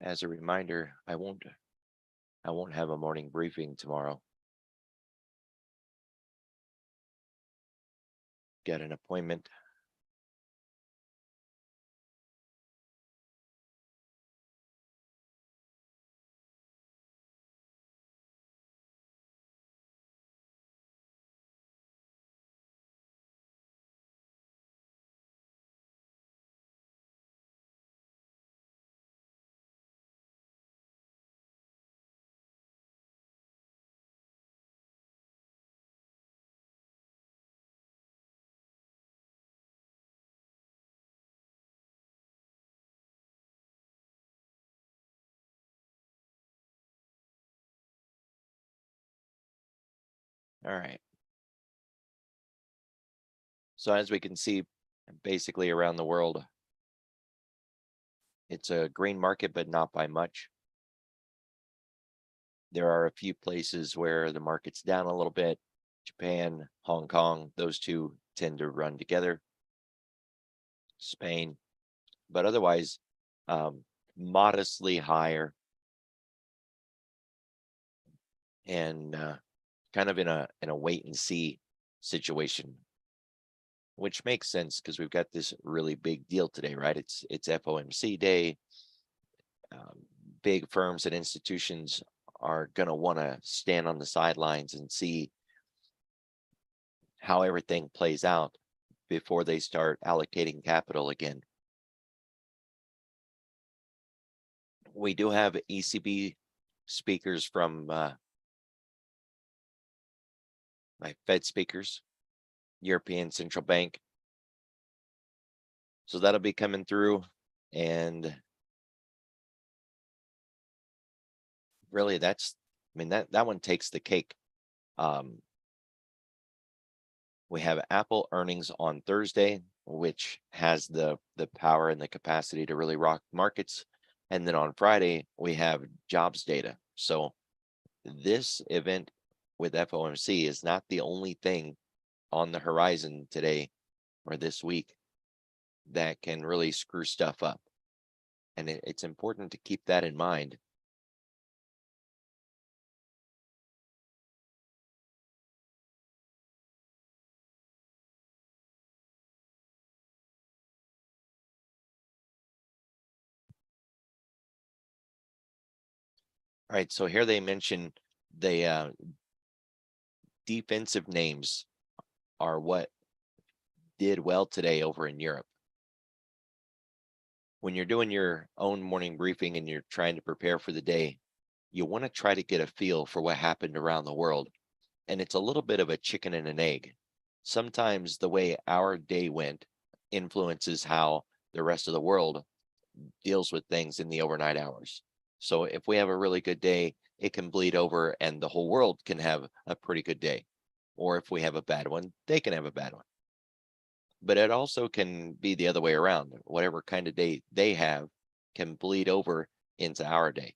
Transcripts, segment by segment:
as a reminder, I won't have a morning briefing tomorrow. Got an appointment. All right. So as we can see, basically around the world, it's a green market, but not by much. There are a few places where the market's down a little bit. Japan, Hong Kong, those two tend to run together. Spain, but otherwise modestly higher and kind of in a wait and see situation, which makes sense because we've got this really big deal today, right? It's FOMC day. Big firms and institutions are going to want to stand on the sidelines and see how everything plays out before they start allocating capital again. We do have ECB speakers from my Fed speakers, European Central Bank. So that'll be coming through, and really that's, I mean, that one takes the cake. We have Apple earnings on Thursday, which has the power and the capacity to really rock markets. And then on Friday, we have jobs data. So this event with FOMC is not the only thing on the horizon today or this week that can really screw stuff up. And it's important to keep that in mind. All right, so here they mention the defensive names are what did well today over in Europe. When you're doing your own morning briefing and you're trying to prepare for the day, you want to try to get a feel for what happened around the world. And it's a little bit of a chicken and an egg. Sometimes the way our day went influences how the rest of the world deals with things in the overnight hours. So if we have a really good day, it can bleed over and the whole world can have a pretty good day. Or if we have a bad one, they can have a bad one. But it also can be the other way around. Whatever kind of day they have can bleed over into our day.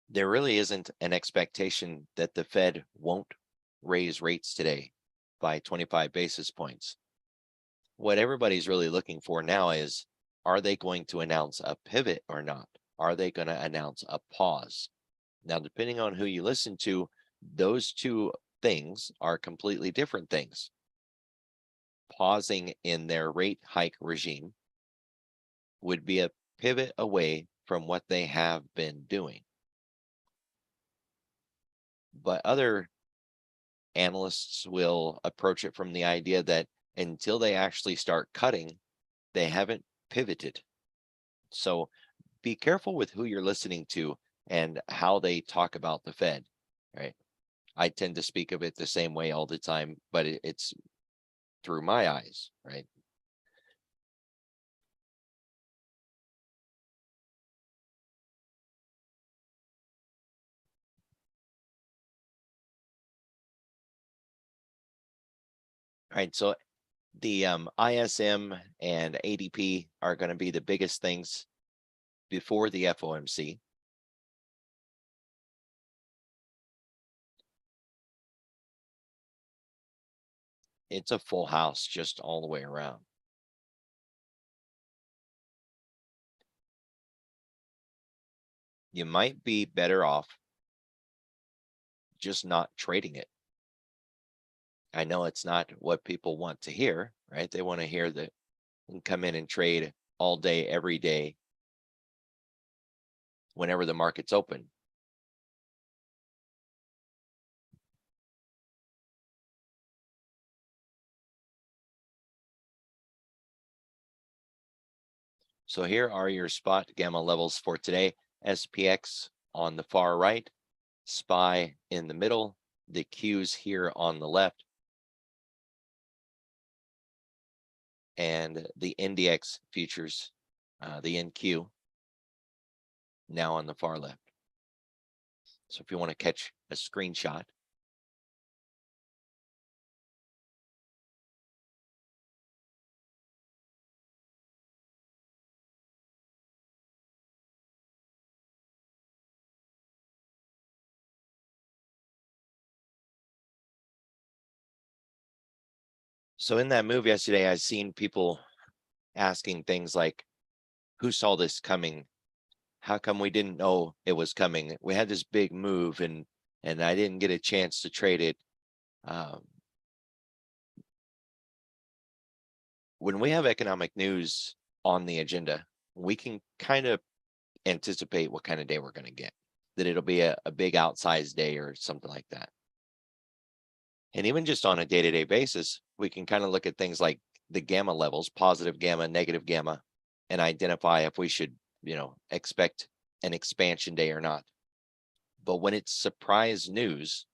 There really isn't an expectation that the Fed won't raise rates today by 25 basis points. What everybody's really looking for now is, are they going to announce a pivot or not? Are they going to announce a pause? Now, depending on who you listen to, those two things are completely different things. Pausing in their rate hike regime would be a pivot away from what they have been doing. But other analysts will approach it from the idea that until they actually start cutting, they haven't pivoted. So be careful with who you're listening to and how they talk about the Fed, right? I tend to speak of it the same way all the time, but it's through my eyes, right? All right, so the ISM and ADP are going to be the biggest things before the FOMC. It's a full house just all the way around. You might be better off just not trading it. I know it's not what people want to hear, right? They want to hear that you can come in and trade all day, every day, whenever the market's open. So here are your spot gamma levels for today. SPX on the far right, SPY in the middle, the Qs here on the left, and the NDX futures, the NQ, now on the far left. So if you want to catch a screenshot, so in that move yesterday, I've seen people asking things like, who saw this coming? How come we didn't know it was coming? We had this big move and I didn't get a chance to trade it. When we have economic news on the agenda, we can kind of anticipate what kind of day we're going to get, that it'll be a big outsized day or something like that. And even just on a day-to-day basis, we can kind of look at things like the gamma levels, positive gamma, negative gamma, and identify if we should, expect an expansion day or not. But when it's surprise news,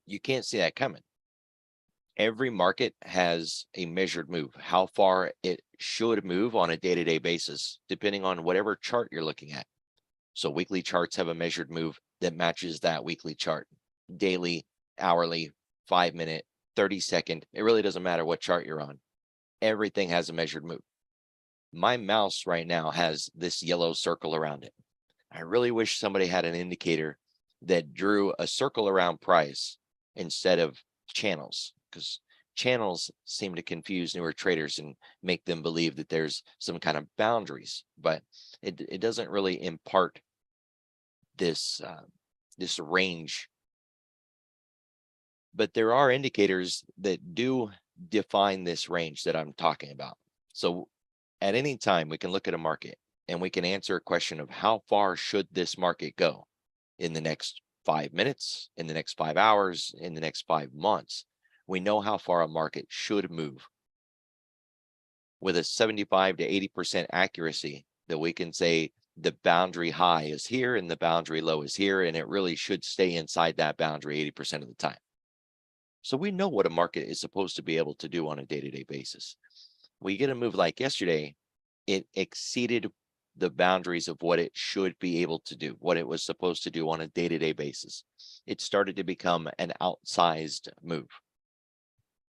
you can't see that coming. Every market has a measured move, how far it should move on a day-to-day basis, depending on whatever chart you're looking at. So weekly charts have a measured move that matches that weekly chart. Daily, hourly, 5-minute, 30-second, it really doesn't matter what chart you're on. Everything has a measured move. My mouse right now has this yellow circle around it. I really wish somebody had an indicator that drew a circle around price instead of channels, because channels seem to confuse newer traders and make them believe that there's some kind of boundaries, but it doesn't really impart this this range. But there are indicators that do define this range that I'm talking about. So at any time, we can look at a market and we can answer a question of how far should this market go in the next 5 minutes, in the next 5 hours, in the next 5 months. We know how far a market should move with a 75 to 80% accuracy, that we can say the boundary high is here and the boundary low is here, and it really should stay inside that boundary 80% of the time. So we know what a market is supposed to be able to do on a day-to-day basis. We get a move like yesterday, it exceeded the boundaries of what it should be able to do, what it was supposed to do on a day-to-day basis. It started to become an outsized move,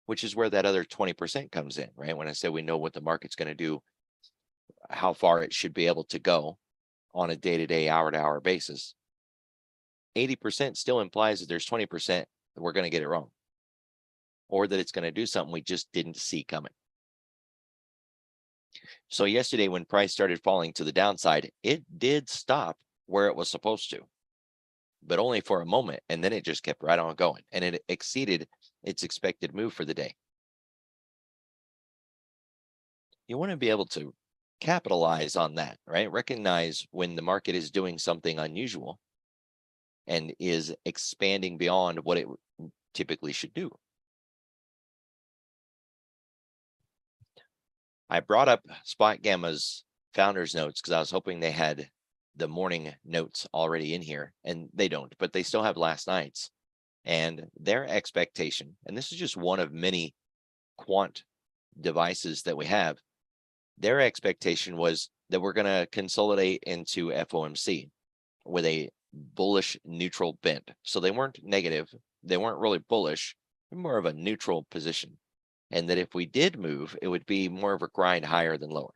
which is where that other 20% comes in, right? When I say we know what the market's going to do, how far it should be able to go on a day-to-day, hour-to-hour basis, 80% still implies that there's 20% that we're going to get it wrong, or that it's going to do something we just didn't see coming. So yesterday, when price started falling to the downside, it did stop where it was supposed to, but only for a moment, and then it just kept right on going, and it exceeded its expected move for the day. You want to be able to capitalize on that, right? Recognize when the market is doing something unusual and is expanding beyond what it typically should do. I brought up Spot Gamma's founders notes because I was hoping they had the morning notes already in here, and they don't, but they still have last night's. And their expectation, and this is just one of many quant devices that we have, their expectation was that we're going to consolidate into FOMC with a bullish neutral bent. So they weren't negative, they weren't really bullish, more of a neutral position. And that if we did move, it would be more of a grind higher than lower.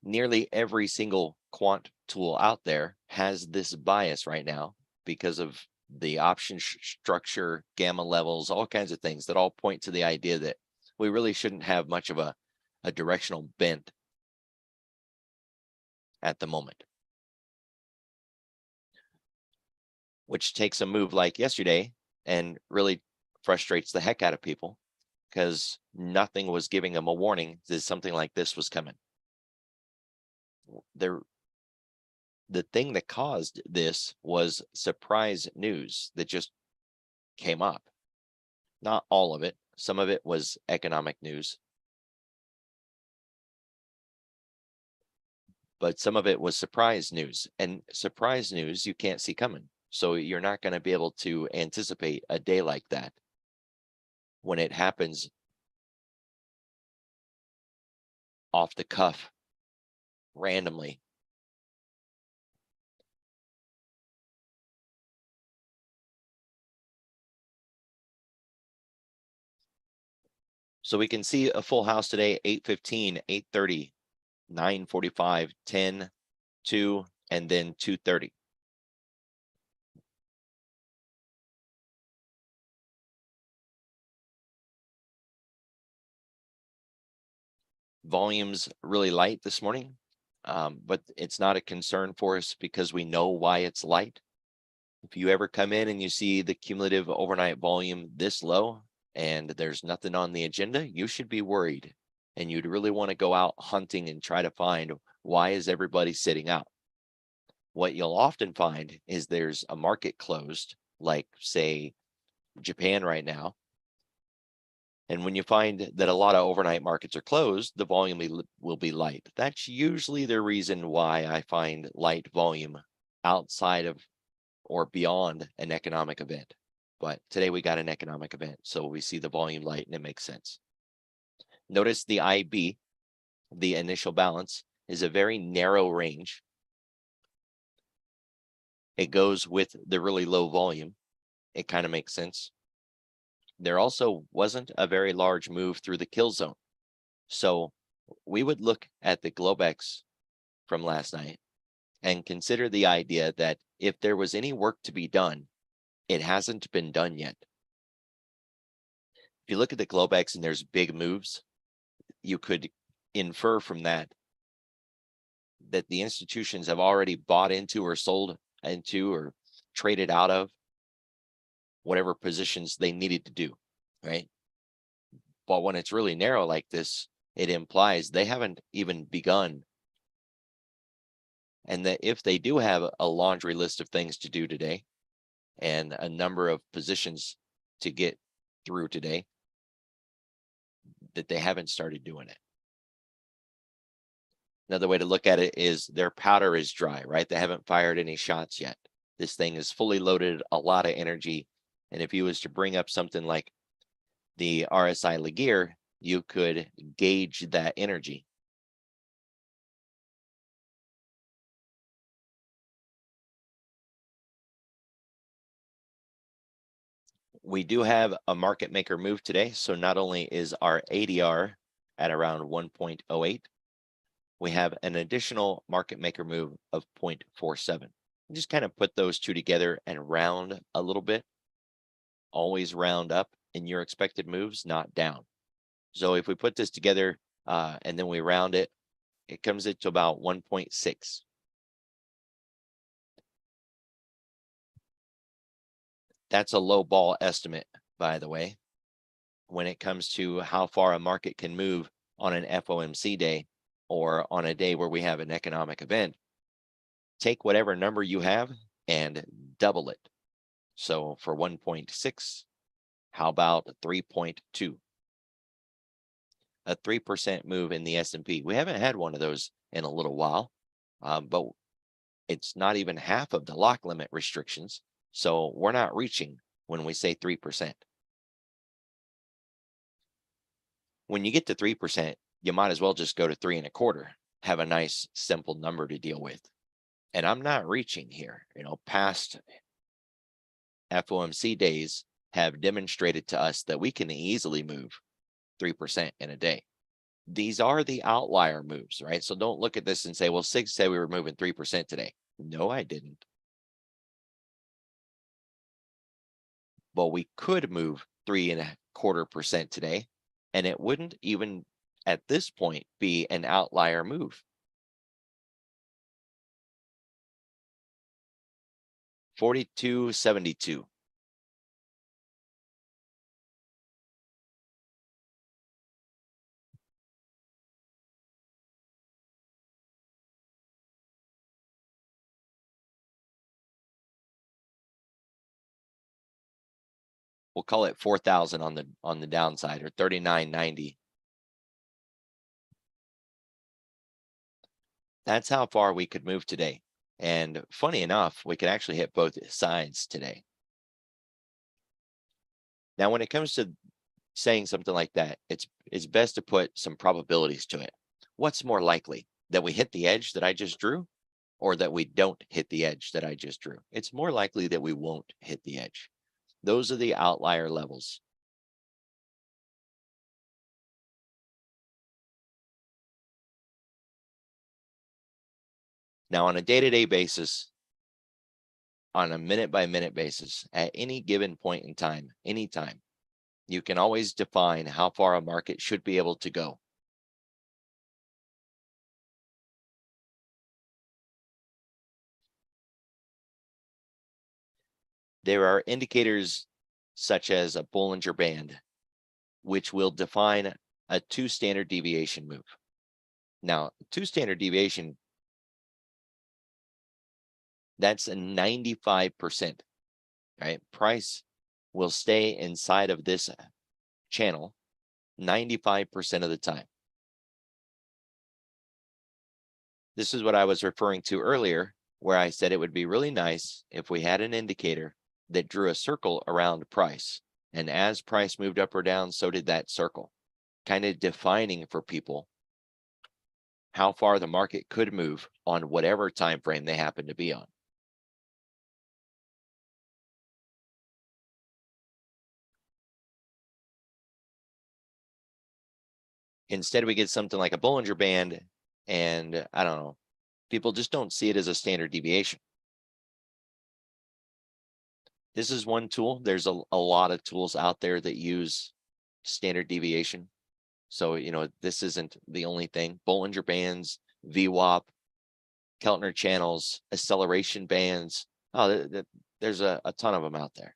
Nearly every single quant tool out there has this bias right now because of the option structure, gamma levels, all kinds of things that all point to the idea that we really shouldn't have much of a directional bent at the moment, which takes a move like yesterday and really frustrates the heck out of people because nothing was giving them a warning that something like this was coming. There, the thing that caused this was surprise news that just came up. Not all of it. Some of it was economic news, but some of it was surprise news, and surprise news you can't see coming. So you're not going to be able to anticipate a day like that when it happens off the cuff randomly. So we can see a full house today, 8:15, 8:30, 9:45, 10, 2, and then 2:30. Volume's really light this morning, but it's not a concern for us because we know why it's light. If you ever come in and you see the cumulative overnight volume this low and there's nothing on the agenda, you should be worried. And you'd really want to go out hunting and try to find why is everybody sitting out. What you'll often find is there's a market closed, like say Japan right now. And when you find that a lot of overnight markets are closed, the volume will be light. That's usually the reason why I find light volume outside of or beyond an economic event. But today we got an economic event, so we see the volume light and it makes sense. Notice the IB, the initial balance, is a very narrow range. It goes with the really low volume. It kind of makes sense. There also wasn't a very large move through the kill zone. So we would look at the Globex from last night and consider the idea that if there was any work to be done, it hasn't been done yet. If you look at the Globex and there's big moves, you could infer from that that the institutions have already bought into or sold into or traded out of whatever positions they needed to do, right? But when it's really narrow like this, it implies they haven't even begun. And that if they do have a laundry list of things to do today and a number of positions to get through today, that they haven't started doing it. Another way to look at it is their powder is dry, right? They haven't fired any shots yet. This thing is fully loaded, a lot of energy. And if you was to bring up something like the RSI Laguerre, you could gauge that energy. We do have a market maker move today. So not only is our ADR at around 1.08, we have an additional market maker move of 0.47. Just kind of put those two together and round a little bit. Always round up in your expected moves, not down. So if we put this together and then we round it, it comes into about 1.6. That's a low ball estimate, by the way, when it comes to how far a market can move on an FOMC day or on a day where we have an economic event. Take whatever number you have and double it. So for 1.6, how about 3.2? A 3% move in the S&P. We haven't had one of those in a little while, but it's not even half of the lock limit restrictions. So we're not reaching when we say 3%. When you get to 3%, you might as well just go to 3.25. Have a nice simple number to deal with. And I'm not reaching here. Past FOMC days have demonstrated to us that we can easily move 3% in a day. These are the outlier moves, right? So don't look at this and say, well, Sig said we were moving 3% today. No, I didn't. Well, we could move 3.25% today, and it wouldn't even at this point be an outlier move. 42.72. We'll call it 4,000 on the downside, or 39.90. That's how far we could move today. And funny enough, we could actually hit both sides today. Now, when it comes to saying something like that, it's best to put some probabilities to it. What's more likely, that we hit the edge that I just drew, or that we don't hit the edge that I just drew? It's more likely that we won't hit the edge. Those are the outlier levels. Now, on a day-to-day basis, on a minute-by-minute basis, at any given point in time, anytime, you can always define how far a market should be able to go. There are indicators such as a Bollinger Band, which will define a 2 standard deviation move. Now, 2 standard deviation, that's a 95%, right? Price will stay inside of this channel 95% of the time. This is what I was referring to earlier, where I said it would be really nice if we had an indicator that drew a circle around price. And as price moved up or down, so did that circle, kind of defining for people how far the market could move on whatever time frame they happen to be on. Instead, we get something like a Bollinger Band, and I don't know, people just don't see it as a standard deviation. This is one tool. There's a lot of tools out there that use standard deviation. So, this isn't the only thing. Bollinger Bands, VWAP, Keltner channels, acceleration bands. Oh, there's a ton of them out there.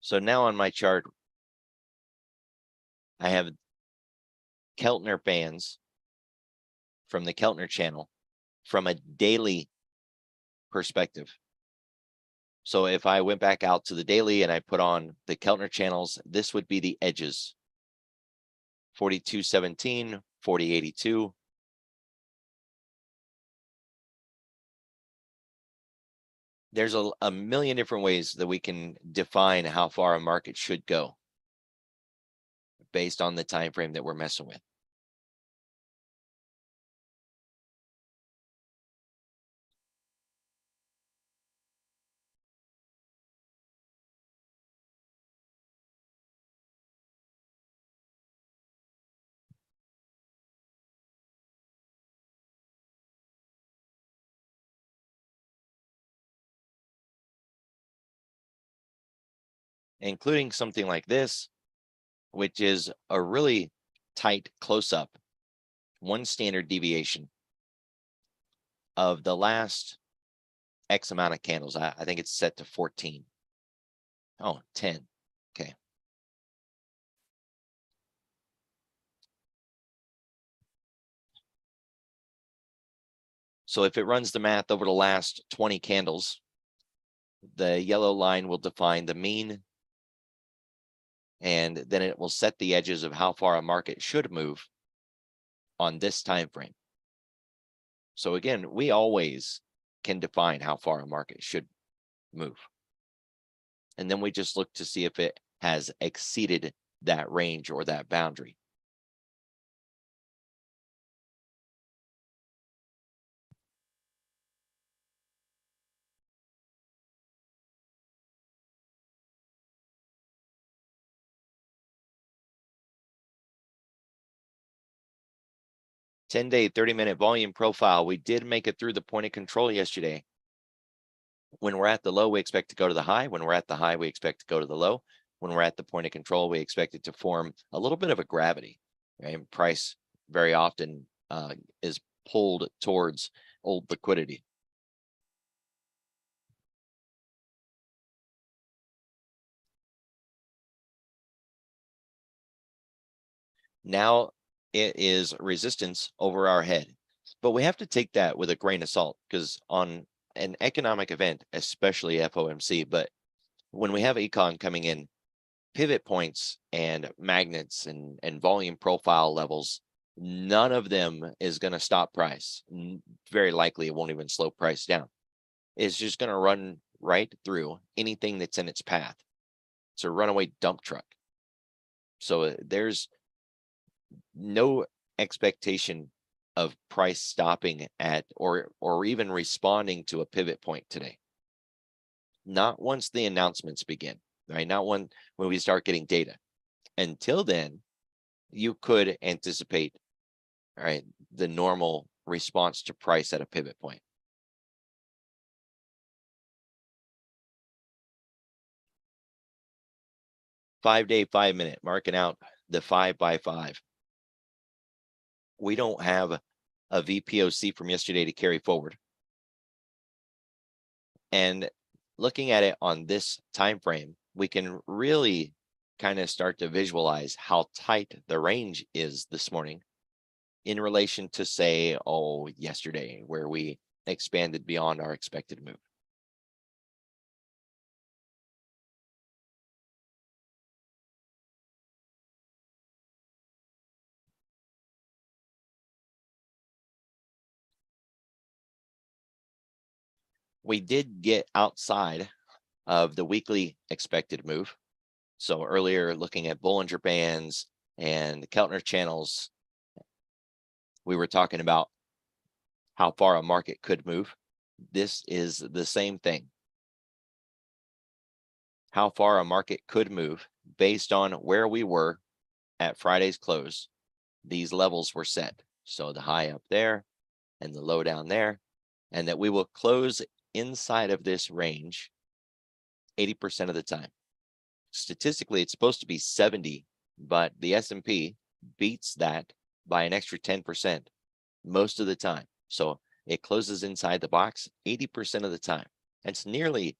So now on my chart, I have Keltner bands from the Keltner channel from a daily perspective. So if I went back out to the daily and I put on the Keltner channels, this would be the edges. 42.17, 40.82. There's a million different ways that we can define how far a market should go based on the time frame that we're messing with. Including something like this, which is a really tight close-up, 1 standard deviation of the last X amount of candles. I think it's set to 14. Oh, 10. Okay. So if it runs the math over the last 20 candles, the yellow line will define the mean, and then it will set the edges of how far a market should move on this time frame. So again, we always can define how far a market should move. And then we just look to see if it has exceeded that range or that boundary. Ten-day, 30-minute volume profile. We did make it through the point of control yesterday. When we're at the low, we expect to go to the high. When we're at the high, we expect to go to the low. When we're at the point of control, we expect it to form a little bit of a gravity. Right? Price very often is pulled towards old liquidity. Now it is resistance over our head. But we have to take that with a grain of salt, because on an economic event, especially FOMC, but when we have econ coming in, pivot points and magnets and volume profile levels, none of them is going to stop price. Very likely it won't even slow price down. It's just going to run right through anything that's in its path. It's a runaway dump truck. So there's no expectation of price stopping at or even responding to a pivot point today. Not once the announcements begin, right? Not when we start getting data. Until then, you could anticipate, all right, the normal response to price at a pivot point. Five-day, 5-minute, marking out the 5x5. We don't have a VPOC from yesterday to carry forward. And looking at it on this time frame, we can really kind of start to visualize how tight the range is this morning in relation to, say, yesterday, where we expanded beyond our expected move. We did get outside of the weekly expected move. So earlier, looking at Bollinger Bands and Keltner channels, we were talking about how far a market could move. This is the same thing. How far a market could move based on where we were at Friday's close. These levels were set. So the high up there and the low down there, and that we will close inside of this range 80% of the time. Statistically, it's supposed to be 70, but the S&P beats that by an extra 10% most of the time. So it closes inside the box 80% of the time. That's nearly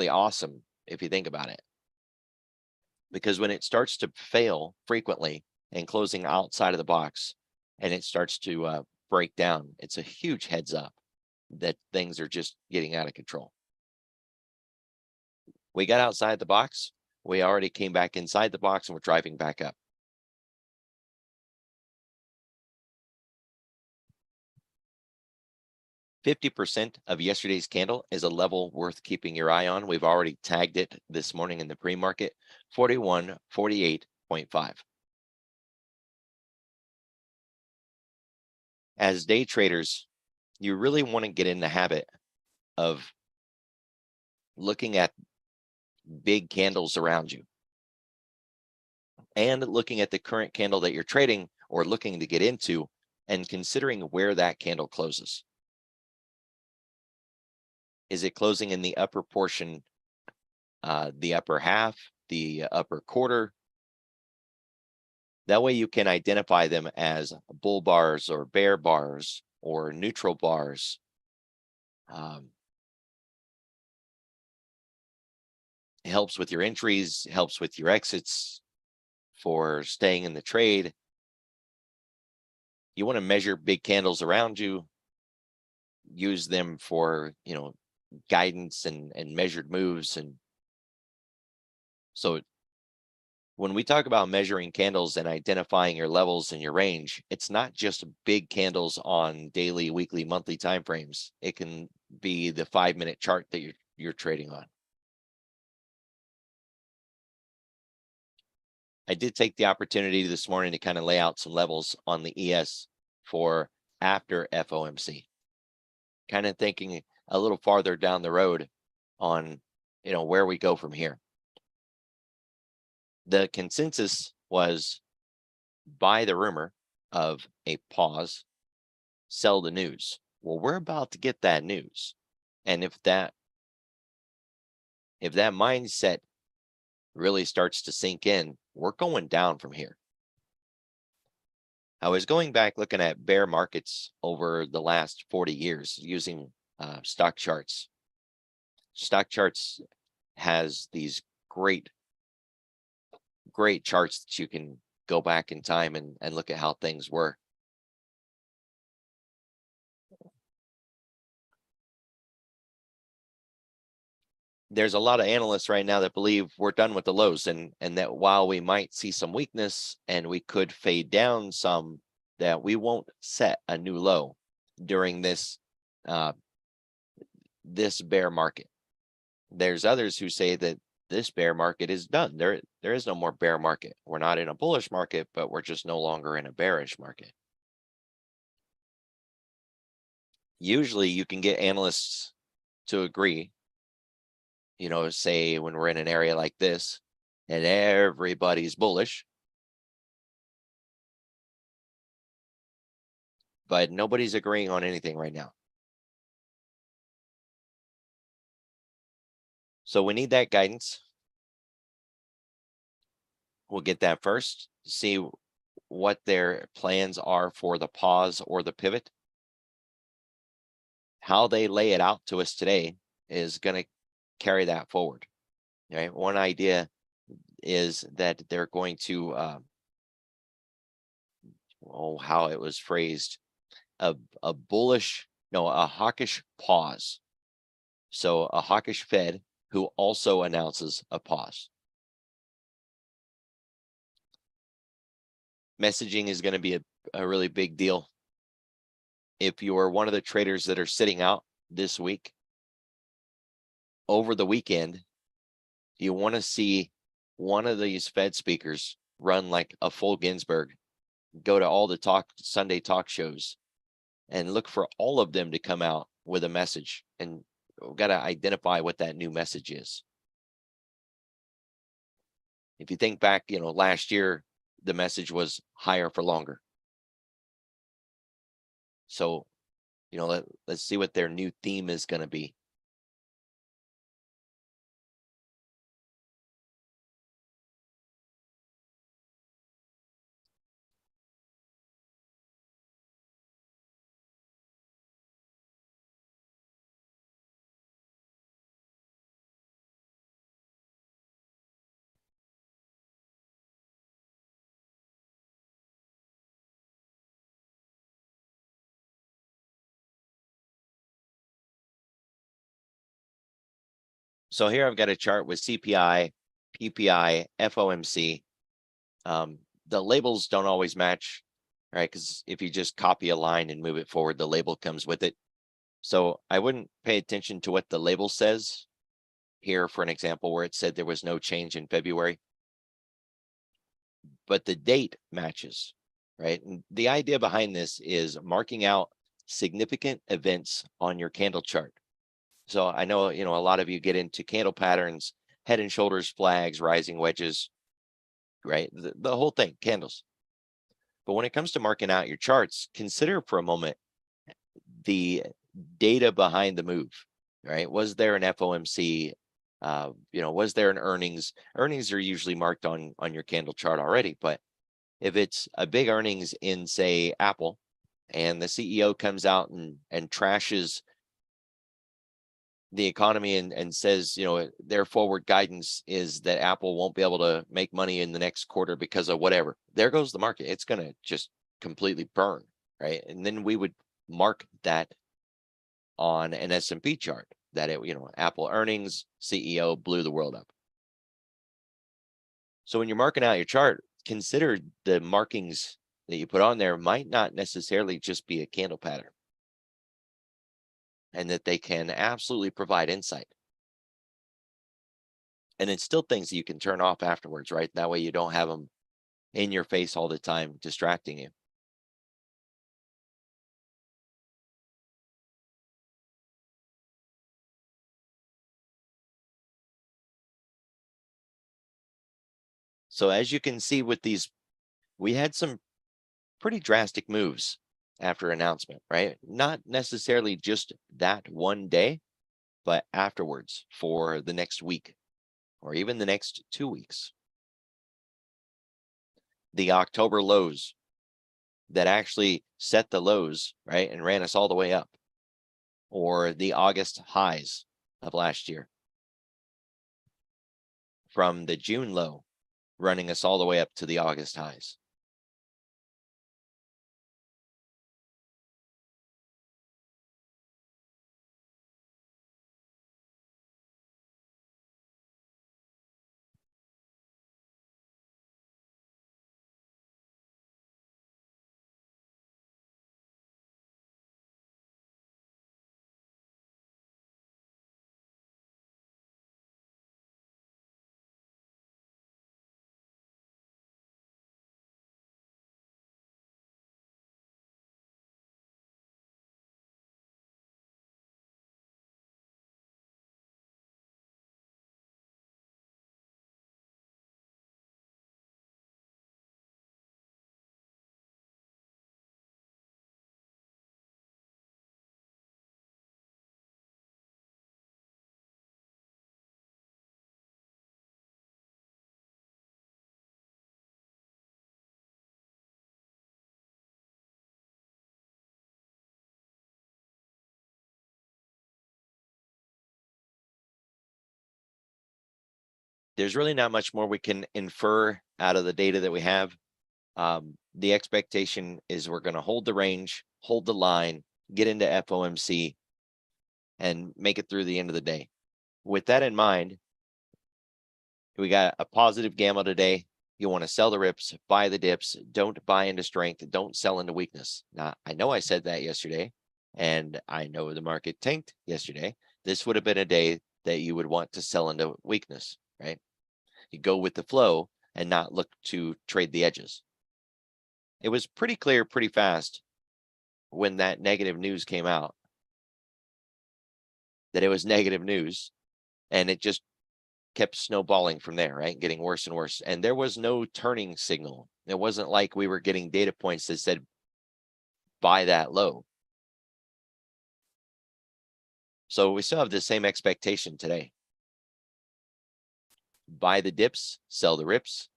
awesome if you think about it. Because when it starts to fail frequently and closing outside of the box, and it starts to break down, it's a huge heads up that things are just getting out of control. We got outside the box. We already came back inside the box and we're driving back up. %50 of yesterday's candle is a level worth keeping your eye on. We've already tagged it this morning in the pre-market, 4148.5. As day traders, you really want to get in the habit of looking at big candles around you and looking at the current candle that you're trading or looking to get into and considering where that candle closes. Is it closing in the upper portion, the upper half, the upper quarter? That way you can identify them as bull bars or bear bars or neutral bars. It helps with your entries, helps with your exits for staying in the trade. You want to measure big candles around you, use them for, guidance and measured moves. And so When we talk about measuring candles and identifying your levels and your range, it's not just big candles on daily, weekly, monthly timeframes. It can be the 5-minute chart that you're trading on. I did take the opportunity this morning to kind of lay out some levels on the ES for after FOMC. Kind of thinking a little farther down the road on, where we go from here. The consensus was buy the rumor of a pause, sell the news. Well, we're about to get that news. And if that mindset really starts to sink in, we're going down from here. I was going back looking at bear markets over the last 40 years using stock charts. Stock charts has these great charts that you can go back in time and look at how things were. There's a lot of analysts right now that believe we're done with the lows, and that while we might see some weakness and we could fade down some, that we won't set a new low during this this bear market. There's others who say that this bear market is done. There is no more bear market. We're not in a bullish market, but we're just no longer in a bearish market. Usually you can get analysts to agree, say when we're in an area like this and everybody's bullish, but nobody's agreeing on anything right now. So we need that guidance. We'll get that first, see what their plans are for the pause or the pivot. How they lay it out to us today is going to carry that forward. Right? One idea is that they're going to, how it was phrased, a hawkish pause. So a hawkish Fed who also announces a pause. Messaging is going to be a really big deal. If you are one of the traders that are sitting out this week, over the weekend, you want to see one of these Fed speakers run like a full Ginsburg, go to all the Sunday talk shows and look for all of them to come out with a message, and we've got to identify what that new message is. If you think back, last year, the message was higher for longer. So, let's see what their new theme is going to be. So here I've got a chart with CPI, PPI, FOMC. The labels don't always match, right? Because if you just copy a line and move it forward, the label comes with it. So I wouldn't pay attention to what the label says here, for an example, where it said there was no change in February. But the date matches, right? And the idea behind this is marking out significant events on your candle chart. So I know, a lot of you get into candle patterns, head and shoulders, flags, rising wedges, right? The whole thing, candles. But when it comes to marking out your charts, consider for a moment the data behind the move, right? Was there an FOMC? Was there an earnings? Earnings are usually marked on your candle chart already, but if it's a big earnings in, say, Apple, and the CEO comes out and trashes the economy and says, their forward guidance is that Apple won't be able to make money in the next quarter because of whatever, there goes the market. It's going to just completely burn, right? And then we would mark that on an S&P chart that Apple earnings, CEO blew the world up. So when you're marking out your chart, consider the markings that you put on there might not necessarily just be a candle pattern, and that they can absolutely provide insight. And it's still things that you can turn off afterwards, right? That way you don't have them in your face all the time, distracting you. So as you can see with these, we had some pretty drastic moves after announcement, right? Not necessarily just that one day, but afterwards for the next week or even the next 2 weeks. The October lows that actually set the lows, right, and ran us all the way up, or the August highs of last year from the June low running us all the way up to the August highs. There's really not much more we can infer out of the data that we have. The expectation is we're going to hold the range, hold the line, get into FOMC, and make it through the end of the day. With that in mind, we got a positive gamma today. You want to sell the rips, buy the dips, don't buy into strength, don't sell into weakness. Now, I know I said that yesterday, and I know the market tanked yesterday. This would have been a day that you would want to sell into weakness, right? You go with the flow and not look to trade the edges. It was pretty clear pretty fast when that negative news came out that it was negative news, and it just kept snowballing from there, right? Getting worse and worse. And there was no turning signal. It wasn't like we were getting data points that said buy that low. So we still have the same expectation today. Buy the dips, sell the rips,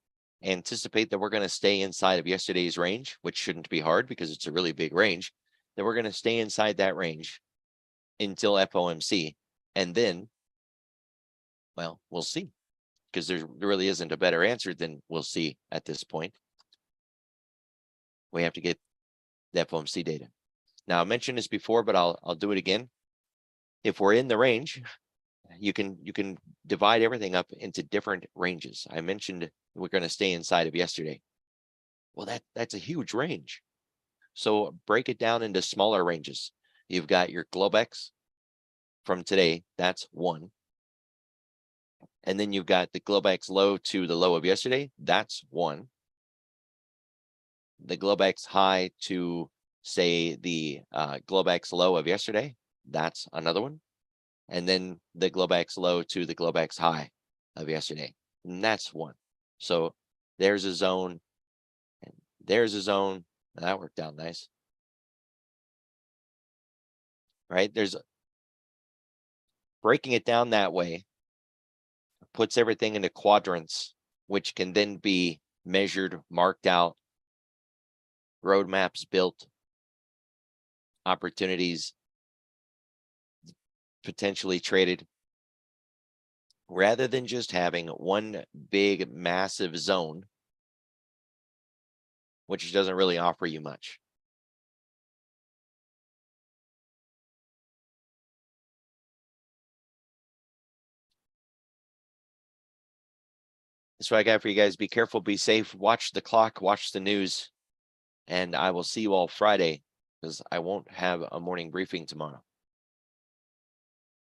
anticipate that we're going to stay inside of yesterday's range, which shouldn't be hard because it's a really big range, that we're going to stay inside that range until FOMC. And then, well, we'll see, because there really isn't a better answer than we'll see at this point. We have to get the FOMC data. Now, I mentioned this before, but I'll do it again. If we're in the range, you can divide everything up into different ranges. I mentioned we're going to stay inside of yesterday. Well, that's a huge range. So break it down into smaller ranges. You've got your Globex from today, that's 1. And then you've got the Globex low to the low of yesterday, that's 1. The Globex high to, say, the Globex low of yesterday, that's another one. And then the Globex low to the Globex high of yesterday, and that's 1. So there's a zone, and there's a zone. That worked out nice, right? There's breaking it down that way puts everything into quadrants, which can then be measured, marked out, roadmaps built, opportunities potentially traded, rather than just having one big massive zone, which doesn't really offer you much. That's what I got for you guys. Be careful, be safe, watch the clock, watch the news, and I will see you all Friday because I won't have a morning briefing tomorrow.